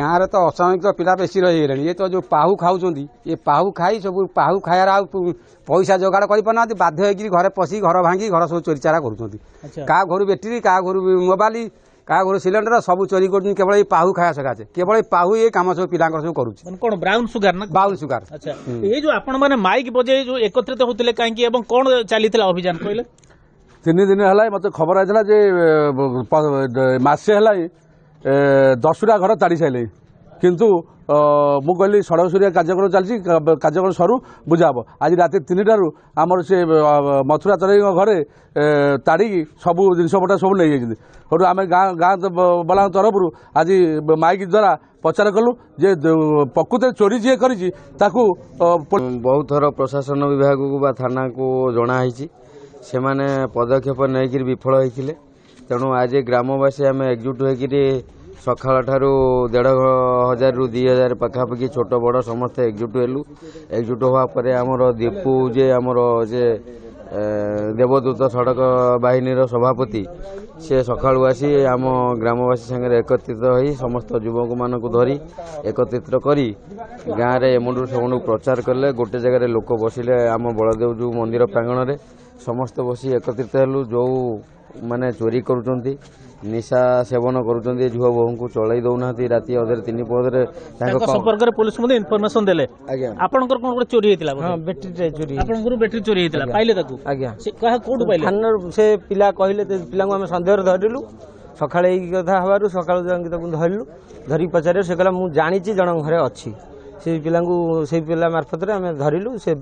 गाँव में तो असामयिक पिला बेसी रही ये तो जो पाहु खाऊँ ये पाहु खाई सब पाहु खायार आ पैसा जोगाड़ करना बाध्य घरे पशि घर भांगी घर सब चोरी चारा क्या घर बैटेरी क्या घर मोबाइल क्या घर सिलेंडर सब चोरी कर केवल पाहु खाया सकाशे केवल पाहु ये कम सब पिला सब कर ब्राउन सुगार ना ब्राउन सुगार। अच्छा ये जो आपण माने माइक बजे जो एकत्रित होते कहीं कौन चली अभियान कहले 3 दिन है मत खबर आइला जे मसे है 10टा घर ताड़ी सारे किंतु मु कहली सड़कसुरिया कार्यक्रम चलती कार्यक्रम सरू बुझा हम आज राति 3टार आमर से मथुरा तराई घरे ताड़ी सब जिनपटा सब नहीं जाती आम गाँ बाला तरफ आज माइक द्वारा प्रचार कलु जे प्रकृत चोरी जी कर बहुत थर प्रशासन विभाग को बा थाना को जनाई से माने पदक्षेप नहीं विफल होते तेणु आज ग्रामवासी आम एकजुट होकर सकाल ठारू 1500 रु 2000 पाखापाखि छोट बड़ समस्त एकजुट हेलु एकजुट होगापर आमर दीपू जे आमर जे देवदूत सड़क बाहिनीर सभापति से सकाळु आसी आम ग्रामवासी संगे एकत्रित होई समस्त युवक मानक धरी एकत्रित करी गाँव में एमुंडू सबुंडू प्रचार कले गोटे जगह लोक बसिले आम बलदेव जो मंदिर प्रांगण में समस्त बसी एकत्रित हेलु जो माने चोरी करुचंती निशा सेवन करुचंती झुआ बोहू को चलाई दौना राति अधे 3 पदरे संपर्क में पुलिस इनफॉरमेशन देले आपनकर कोन चोरी हेतिला हां बैटरी चोरी आपनकर बैटरी चोरी हेतिला पाइले ताकू आज्ञा से कहा कोड पाइले थानर से पिला कहले पिला को हम संदेह धरिलु सकाळे ई कथा हबारु सकाळ जांगी ताकू धरिलु धरी पचारे से कहला मु जानि छी जण घरे अछि से पिला मार्फत रे हम धरिलु से